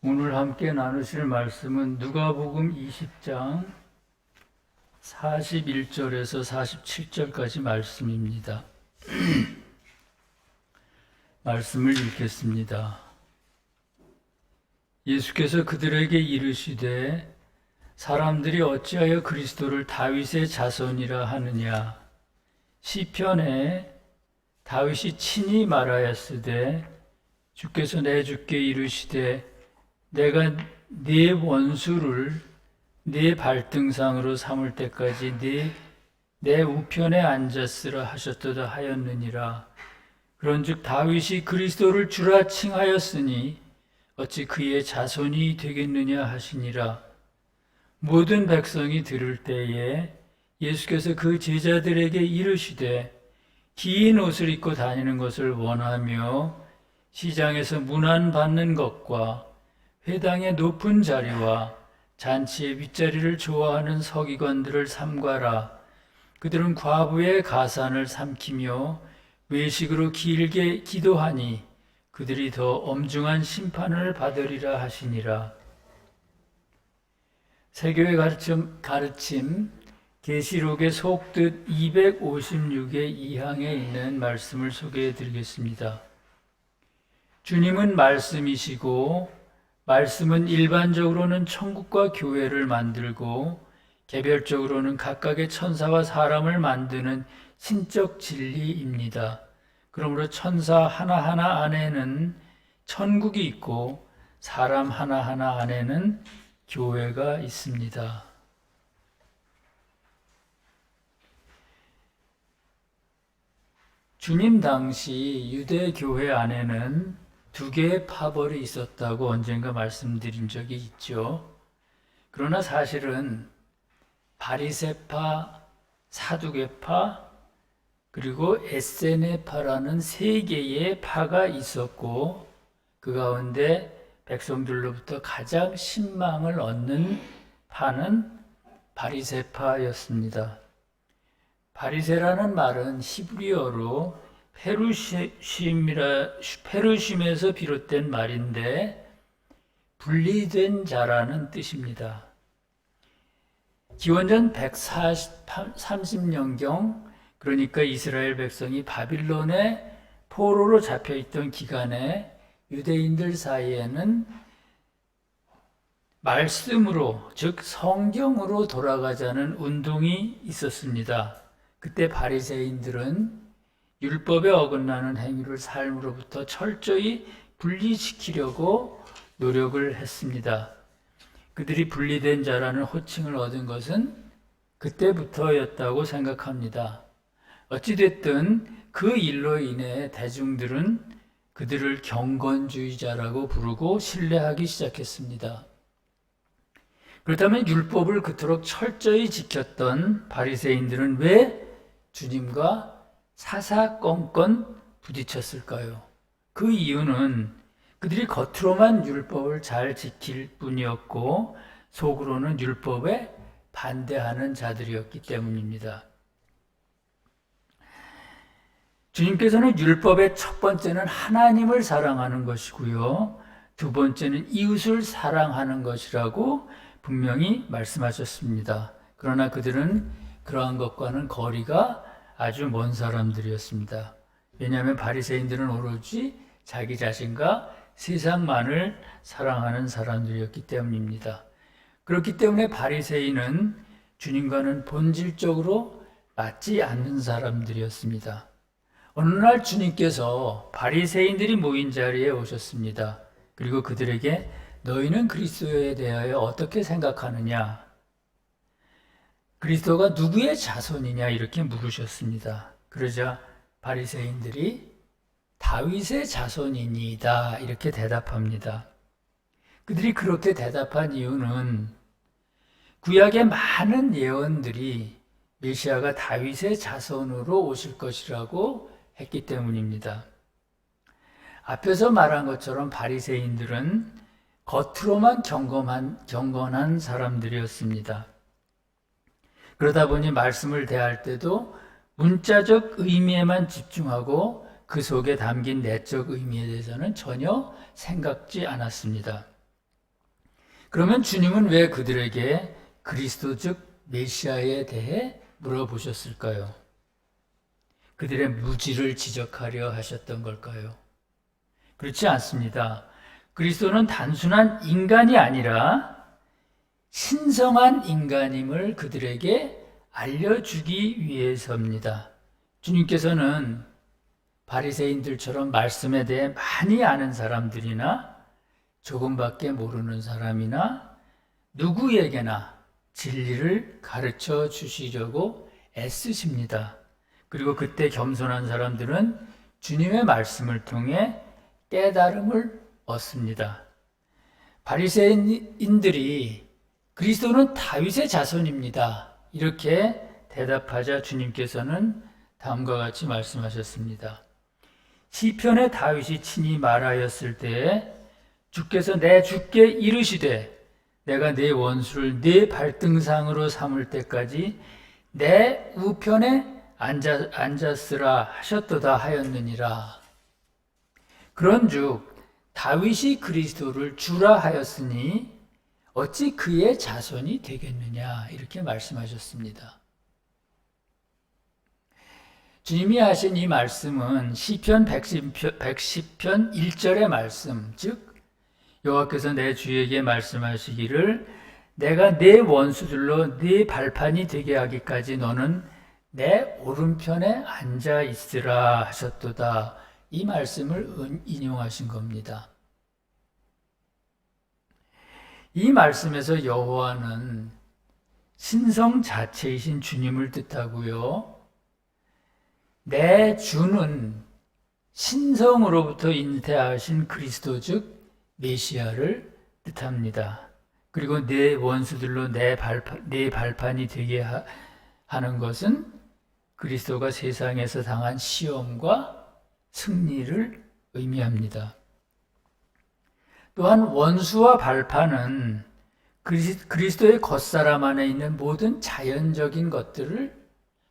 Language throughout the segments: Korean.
오늘 함께 나누실 말씀은 누가복음 20장 41절에서 47절까지 말씀입니다. 말씀을 읽겠습니다. 예수께서 그들에게 이르시되 사람들이 어찌하여 그리스도를 다윗의 자손이라 하느냐. 시편에 다윗이 친히 말하였으되 주께서 내 주께 이르시되 내가 네 원수를 네 발등상으로 삼을 때까지 내 우편에 앉았으라 하셨도다 하였느니라. 그런즉 다윗이 그리스도를 주라 칭하였으니 어찌 그의 자손이 되겠느냐 하시니라. 모든 백성이 들을 때에 예수께서 그 제자들에게 이르시되 긴 옷을 입고 다니는 것을 원하며 시장에서 문안받는 것과 회당의 높은 자리와 잔치의 윗자리를 좋아하는 서기관들을 삼가라. 그들은 과부의 가산을 삼키며 외식으로 길게 기도하니 그들이 더 엄중한 심판을 받으리라 하시니라. 세교의 가르침 계시록의 속뜻 256의 2항에 있는 말씀을 소개해 드리겠습니다. 주님은 말씀이시고 말씀은 일반적으로는 천국과 교회를 만들고 개별적으로는 각각의 천사와 사람을 만드는 신적 진리입니다. 그러므로 천사 하나하나 안에는 천국이 있고 사람 하나하나 안에는 교회가 있습니다. 주님 당시 유대교회 안에는 두 개의 파벌이 있었다고 언젠가 말씀드린 적이 있죠. 그러나 사실은 바리새파, 사두개파, 그리고 에세네파라는 세 개의 파가 있었고 그 가운데 백성들로부터 가장 신망을 얻는 파는 바리새파였습니다. 바리새라는 말은 히브리어로 페루심에서 비롯된 말인데 분리된 자라는 뜻입니다. 기원전 130년경, 그러니까 이스라엘 백성이 바빌론의 포로로 잡혀있던 기간에 유대인들 사이에는 말씀으로, 즉 성경으로 돌아가자는 운동이 있었습니다. 그때 바리새인들은 율법에 어긋나는 행위를 삶으로부터 철저히 분리시키려고 노력을 했습니다. 그들이 분리된 자라는 호칭을 얻은 것은 그때부터였다고 생각합니다. 어찌됐든 그 일로 인해 대중들은 그들을 경건주의자라고 부르고 신뢰하기 시작했습니다. 그렇다면 율법을 그토록 철저히 지켰던 바리새인들은 왜 주님과 사사건건 부딪혔을까요? 그 이유는 그들이 겉으로만 율법을 잘 지킬 뿐이었고 속으로는 율법에 반대하는 자들이었기 때문입니다. 주님께서는 율법의 첫 번째는 하나님을 사랑하는 것이고요. 두 번째는 이웃을 사랑하는 것이라고 분명히 말씀하셨습니다. 그러나 그들은 그러한 것과는 거리가 아주 먼 사람들이었습니다. 왜냐하면 바리새인들은 오로지 자기 자신과 세상만을 사랑하는 사람들이었기 때문입니다. 그렇기 때문에 바리새인은 주님과는 본질적으로 맞지 않는 사람들이었습니다. 어느 날 주님께서 바리새인들이 모인 자리에 오셨습니다. 그리고 그들에게 너희는 그리스도에 대하여 어떻게 생각하느냐? 그리스도가 누구의 자손이냐? 이렇게 물으셨습니다. 그러자 바리새인들이 다윗의 자손이니이다 이렇게 대답합니다. 그들이 그렇게 대답한 이유는 구약의 많은 예언들이 메시아가 다윗의 자손으로 오실 것이라고 했기 때문입니다. 앞에서 말한 것처럼 바리새인들은 겉으로만 경건한 사람들이었습니다. 그러다 보니 말씀을 대할 때도 문자적 의미에만 집중하고 그 속에 담긴 내적 의미에 대해서는 전혀 생각지 않았습니다. 그러면 주님은 왜 그들에게 그리스도 즉 메시아에 대해 물어보셨을까요? 그들의 무지를 지적하려 하셨던 걸까요? 그렇지 않습니다. 그리스도는 단순한 인간이 아니라 신성한 인간임을 그들에게 알려주기 위해서입니다. 주님께서는 바리새인들처럼 말씀에 대해 많이 아는 사람들이나 조금밖에 모르는 사람이나 누구에게나 진리를 가르쳐 주시려고 애쓰십니다. 그리고 그때 겸손한 사람들은 주님의 말씀을 통해 깨달음을 얻습니다. 바리새인들이 그리스도는 다윗의 자손입니다. 이렇게 대답하자 주님께서는 다음과 같이 말씀하셨습니다. 시편에 다윗이 친히 말하였을 때에 주께서 내 주께 이르시되 내가 네 원수를 네 발등상으로 삼을 때까지 내 우편에 앉았으라 하셨도다 하였느니라. 그런즉 다윗이 그리스도를 주라 하였으니 어찌 그의 자손이 되겠느냐 이렇게 말씀하셨습니다. 주님이 하신 이 말씀은 시편 110편 1절의 말씀, 즉 여호와께서 내 주에게 말씀하시기를 내가 네 원수들로 네 발판이 되게 하기까지 너는 내 오른편에 앉아 있으라 하셨도다. 이 말씀을 인용하신 겁니다. 이 말씀에서 여호와는 신성 자체이신 주님을 뜻하고요. 내 주는 신성으로부터 잉태하신 그리스도 즉 메시아를 뜻합니다. 그리고 내 원수들로 내 발판이 되게 하는 것은 그리스도가 세상에서 당한 시험과 승리를 의미합니다. 또한 원수와 발판은 그리스도의 겉사람 안에 있는 모든 자연적인 것들을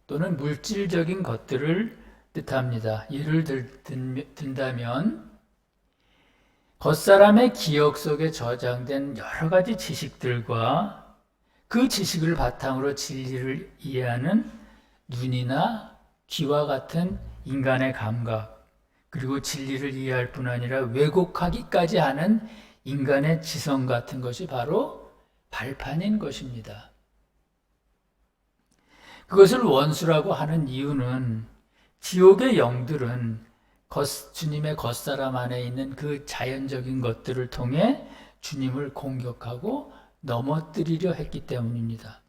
또는 물질적인 것들을 뜻합니다. 예를 든다면 겉사람의 기억 속에 저장된 여러 가지 지식들과 그 지식을 바탕으로 진리를 이해하는 눈이나 귀와 같은 인간의 감각, 그리고 진리를 이해할 뿐 아니라 왜곡하기까지 하는 인간의 지성 같은 것이 바로 발판인 것입니다. 그것을 원수라고 하는 이유는 지옥의 영들은 주님의 겉사람 안에 있는 그 자연적인 것들을 통해 주님을 공격하고 넘어뜨리려 했기 때문입니다.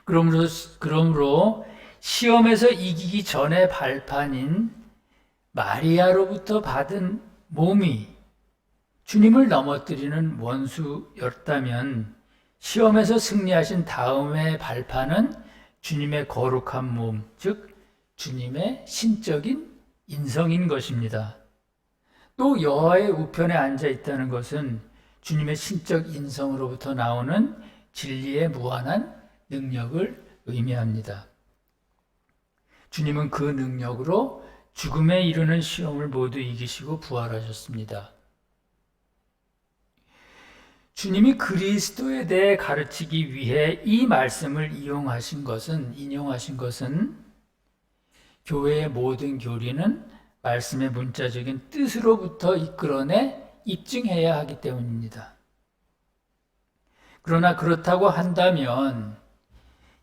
그러므로 시험에서 이기기 전에 발판인 마리아로부터 받은 몸이 주님을 넘어뜨리는 원수였다면 시험에서 승리하신 다음의 발판은 주님의 거룩한 몸, 즉 주님의 신적인 인성인 것입니다. 또 여호와의 우편에 앉아 있다는 것은 주님의 신적 인성으로부터 나오는 진리의 무한한 능력을 의미합니다. 주님은 그 능력으로 죽음에 이르는 시험을 모두 이기시고 부활하셨습니다. 주님이 그리스도에 대해 가르치기 위해 이 말씀을 인용하신 것은 교회의 모든 교리는 말씀의 문자적인 뜻으로부터 이끌어내 입증해야 하기 때문입니다. 그러나 그렇다고 한다면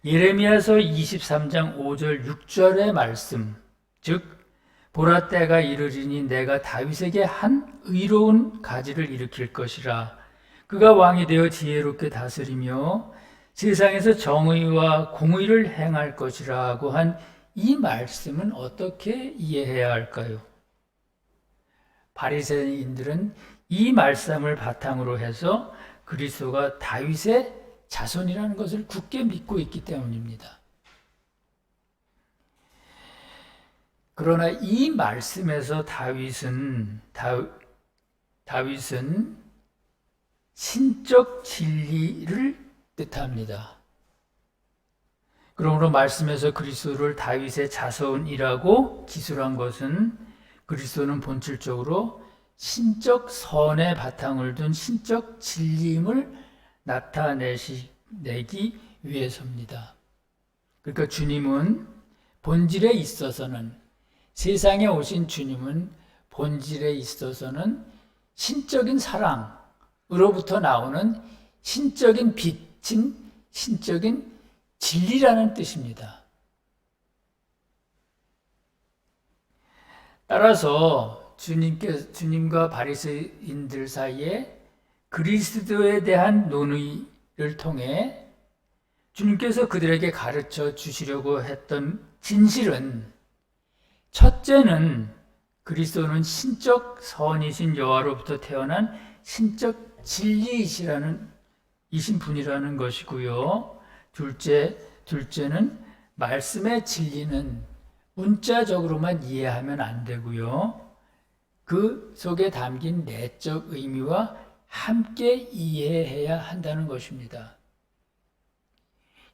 예레미야서 23장 5절 6절의 말씀, 즉 보라 때가 이르리니 내가 다윗에게 한 의로운 가지를 일으킬 것이라. 그가 왕이 되어 지혜롭게 다스리며 세상에서 정의와 공의를 행할 것이라고 한 이 말씀은 어떻게 이해해야 할까요? 바리새인들은 이 말씀을 바탕으로 해서 그리스도가 다윗의 자손이라는 것을 굳게 믿고 있기 때문입니다. 그러나 이 말씀에서 다윗은 신적 진리를 뜻합니다. 그러므로 말씀에서 그리스도를 다윗의 자손이라고 기술한 것은 그리스도는 본질적으로 신적 선의 바탕을 둔 신적 진리임을 나타내기 위해서입니다. 그러니까 주님은 본질에 있어서는, 세상에 오신 주님은 본질에 있어서는 신적인 사랑으로부터 나오는 신적인 빛인 신적인 진리라는 뜻입니다. 따라서 주님과 바리새인들 사이에 그리스도에 대한 논의를 통해 주님께서 그들에게 가르쳐 주시려고 했던 진실은, 첫째는 그리스도는 신적 선이신 여호와로부터 태어난 신적 진리이신 분이라는 것이고요. 둘째는 말씀의 진리는 문자적으로만 이해하면 안 되고요. 그 속에 담긴 내적 의미와 함께 이해해야 한다는 것입니다.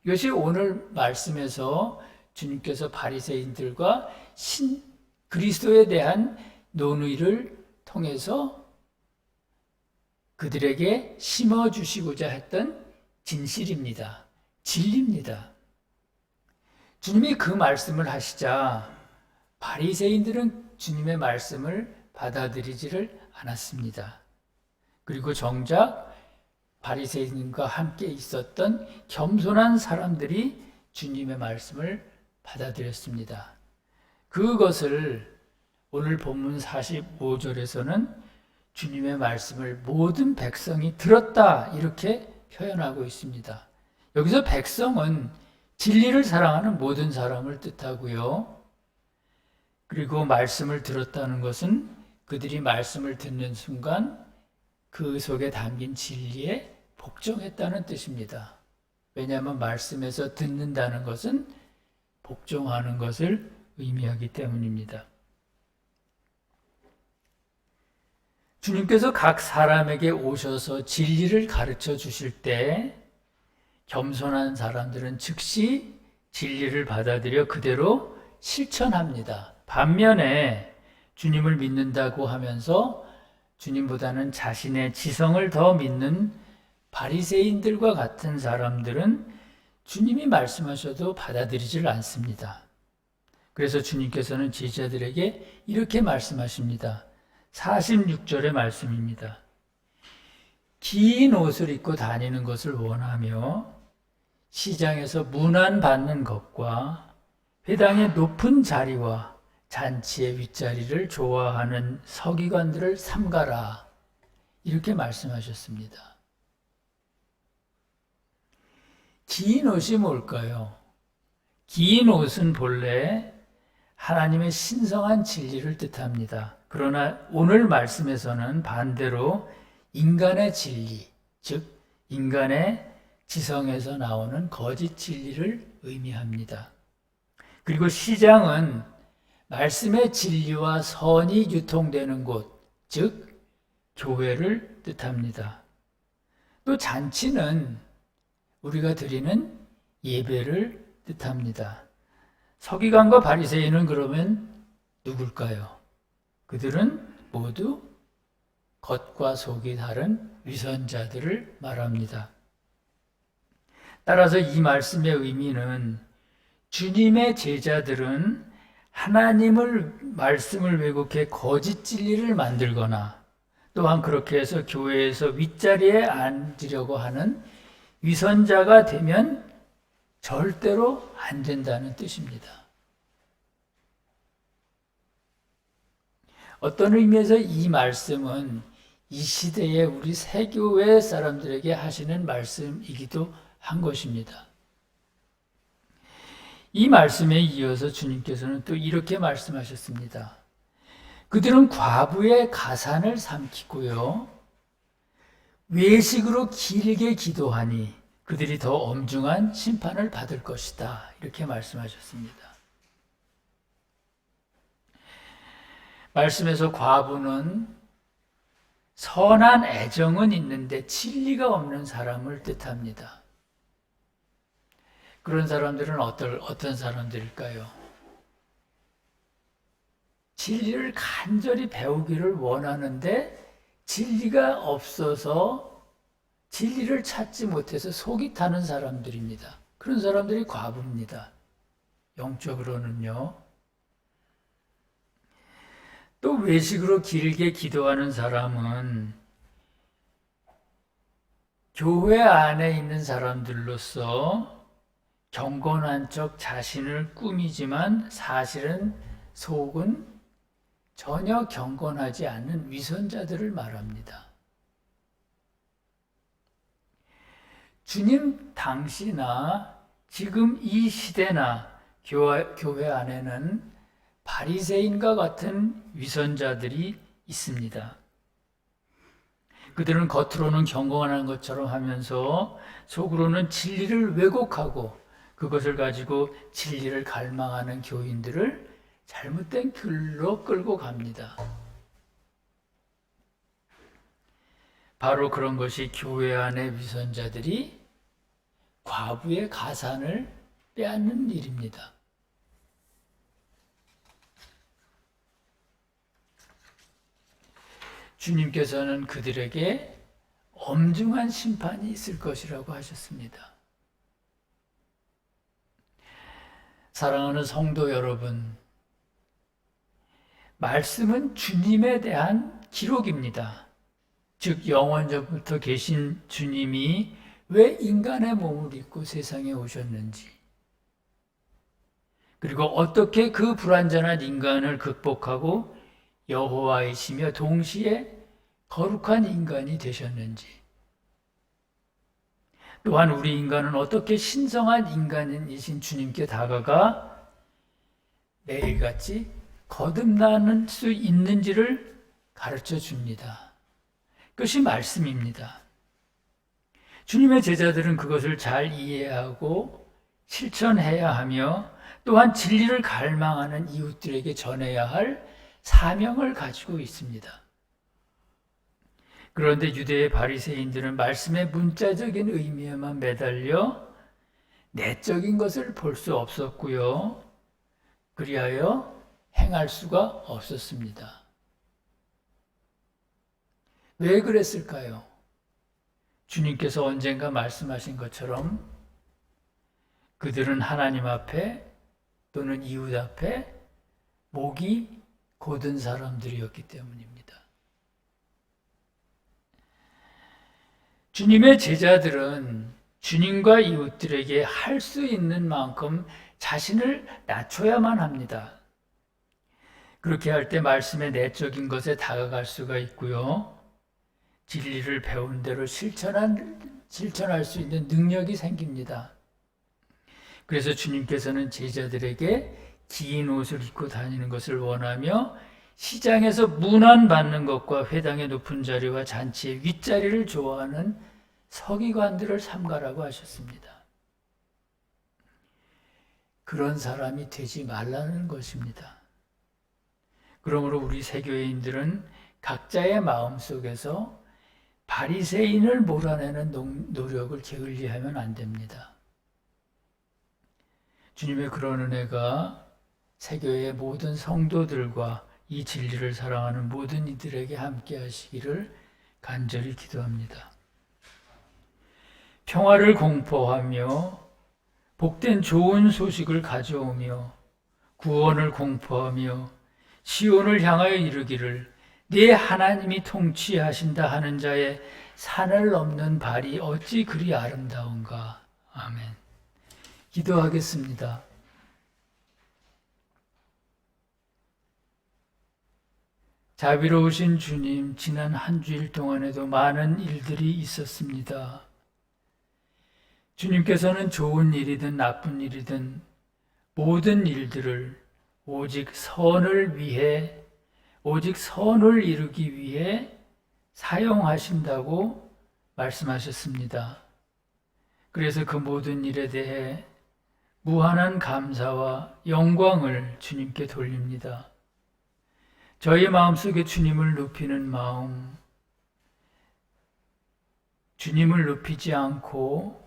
이것이 오늘 말씀에서 주님께서 바리새인들과 그리스도에 대한 논의를 통해서 그들에게 심어주시고자 했던 진실입니다. 진리입니다. 주님이 그 말씀을 하시자 바리새인들은 주님의 말씀을 받아들이지를 않았습니다. 그리고 정작 바리새인과 함께 있었던 겸손한 사람들이 주님의 말씀을 받아들였습니다. 그것을 오늘 본문 45절에서는 주님의 말씀을 모든 백성이 들었다, 이렇게 표현하고 있습니다. 여기서 백성은 진리를 사랑하는 모든 사람을 뜻하고요. 그리고 말씀을 들었다는 것은 그들이 말씀을 듣는 순간 그 속에 담긴 진리에 복종했다는 뜻입니다. 왜냐하면 말씀에서 듣는다는 것은 복종하는 것을 의미하기 때문입니다. 주님께서 각 사람에게 오셔서 진리를 가르쳐 주실 때 겸손한 사람들은 즉시 진리를 받아들여 그대로 실천합니다. 반면에 주님을 믿는다고 하면서 주님보다는 자신의 지성을 더 믿는 바리새인들과 같은 사람들은 주님이 말씀하셔도 받아들이질 않습니다. 그래서 주님께서는 제자들에게 이렇게 말씀하십니다. 46절의 말씀입니다. 긴 옷을 입고 다니는 것을 원하며 시장에서 문안받는 것과 회당의 높은 자리와 잔치의 윗자리를 좋아하는 서기관들을 삼가라, 이렇게 말씀하셨습니다. 긴 옷이 뭘까요? 긴 옷은 본래 하나님의 신성한 진리를 뜻합니다. 그러나 오늘 말씀에서는 반대로 인간의 진리, 즉 인간의 지성에서 나오는 거짓 진리를 의미합니다. 그리고 시장은 말씀의 진리와 선이 유통되는 곳, 즉 교회를 뜻합니다. 또 잔치는 우리가 드리는 예배를 뜻합니다. 서기관과 바리새인은 그러면 누굴까요? 그들은 모두 겉과 속이 다른 위선자들을 말합니다. 따라서 이 말씀의 의미는 주님의 제자들은 하나님을 말씀을 왜곡해 거짓 진리를 만들거나 또한 그렇게 해서 교회에서 윗자리에 앉으려고 하는 위선자가 되면 절대로 안 된다는 뜻입니다. 어떤 의미에서 이 말씀은 이 시대에 우리 새교회 사람들에게 하시는 말씀이기도 한 것입니다. 이 말씀에 이어서 주님께서는 또 이렇게 말씀하셨습니다. 그들은 과부의 가산을 삼키고요, 외식으로 길게 기도하니 그들이 더 엄중한 심판을 받을 것이다, 이렇게 말씀하셨습니다. 말씀에서 과부는 선한 애정은 있는데 진리가 없는 사람을 뜻합니다. 그런 사람들은 어떤 사람들일까요? 진리를 간절히 배우기를 원하는데 진리가 없어서 진리를 찾지 못해서 속이 타는 사람들입니다. 그런 사람들이 과부입니다. 영적으로는요. 또 외식으로 길게 기도하는 사람은 교회 안에 있는 사람들로서 경건한 척 자신을 꾸미지만 사실은 속은 전혀 경건하지 않은 위선자들을 말합니다. 주님 당시나 지금 이 시대나 교회 안에는 바리새인과 같은 위선자들이 있습니다. 그들은 겉으로는 경건한 것처럼 하면서 속으로는 진리를 왜곡하고 그것을 가지고 진리를 갈망하는 교인들을 잘못된 길로 끌고 갑니다. 바로 그런 것이 교회 안의 위선자들이 과부의 가산을 빼앗는 일입니다. 주님께서는 그들에게 엄중한 심판이 있을 것이라고 하셨습니다. 사랑하는 성도 여러분, 말씀은 주님에 대한 기록입니다. 즉 영원전부터 계신 주님이 왜 인간의 몸을 입고 세상에 오셨는지, 그리고 어떻게 그 불완전한 인간을 극복하고 여호와이시며 동시에 거룩한 인간이 되셨는지, 또한 우리 인간은 어떻게 신성한 인간이신 주님께 다가가 매일같이 거듭나는 수 있는지를 가르쳐 줍니다. 그것이 말씀입니다. 주님의 제자들은 그것을 잘 이해하고 실천해야 하며 또한 진리를 갈망하는 이웃들에게 전해야 할 사명을 가지고 있습니다. 그런데 유대의 바리새인들은 말씀의 문자적인 의미에만 매달려 내적인 것을 볼 수 없었고요. 그리하여 행할 수가 없었습니다. 왜 그랬을까요? 주님께서 언젠가 말씀하신 것처럼 그들은 하나님 앞에 또는 이웃 앞에 목이 곧은 사람들이었기 때문입니다. 주님의 제자들은 주님과 이웃들에게 할 수 있는 만큼 자신을 낮춰야만 합니다. 그렇게 할 때 말씀의 내적인 것에 다가갈 수가 있고요. 진리를 배운 대로 실천할 수 있는 능력이 생깁니다. 그래서 주님께서는 제자들에게 긴 옷을 입고 다니는 것을 원하며 시장에서 문안받는 것과 회당의 높은 자리와 잔치의 윗자리를 좋아하는 서기관들을 삼가라고 하셨습니다. 그런 사람이 되지 말라는 것입니다. 그러므로 우리 세교회인들은 각자의 마음속에서 바리새인을 몰아내는 노력을 게을리하면 안 됩니다. 주님의 그런 은혜가 세교회의 모든 성도들과 이 진리를 사랑하는 모든 이들에게 함께 하시기를 간절히 기도합니다. 평화를 공포하며 복된 좋은 소식을 가져오며 구원을 공포하며 시온을 향하여 이르기를 네 하나님이 통치하신다 하는 자의 산을 넘는 발이 어찌 그리 아름다운가. 아멘. 기도하겠습니다. 자비로우신 주님, 지난 한 주일 동안에도 많은 일들이 있었습니다. 주님께서는 좋은 일이든 나쁜 일이든 모든 일들을 오직 선을 위해, 오직 선을 이루기 위해 사용하신다고 말씀하셨습니다. 그래서 그 모든 일에 대해 무한한 감사와 영광을 주님께 돌립니다. 저희 마음속에 주님을 높이는 마음, 주님을 높이지 않고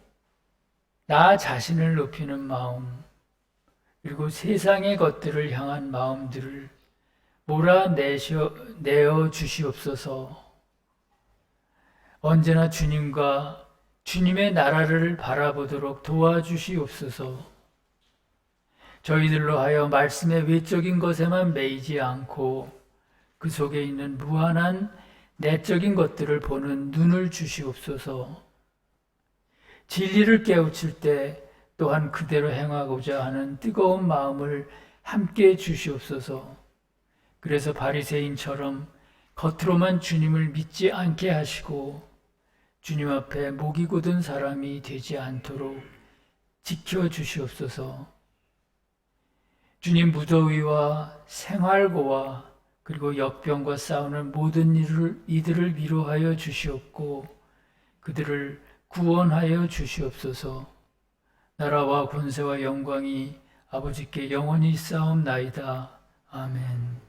나 자신을 높이는 마음, 그리고 세상의 것들을 향한 마음들을 몰아내어 주시옵소서. 언제나 주님과 주님의 나라를 바라보도록 도와주시옵소서. 저희들로 하여 말씀의 외적인 것에만 매이지 않고 그 속에 있는 무한한 내적인 것들을 보는 눈을 주시옵소서. 진리를 깨우칠 때 또한 그대로 행하고자 하는 뜨거운 마음을 함께 주시옵소서. 그래서 바리새인처럼 겉으로만 주님을 믿지 않게 하시고 주님 앞에 목이 곧은 사람이 되지 않도록 지켜주시옵소서. 주님, 무더위와 생활고와 그리고 역병과 싸우는 모든 이들을 위로하여 주시옵고 그들을 구원하여 주시옵소서. 나라와 권세와 영광이 아버지께 영원히 쌓옵나이다. 아멘.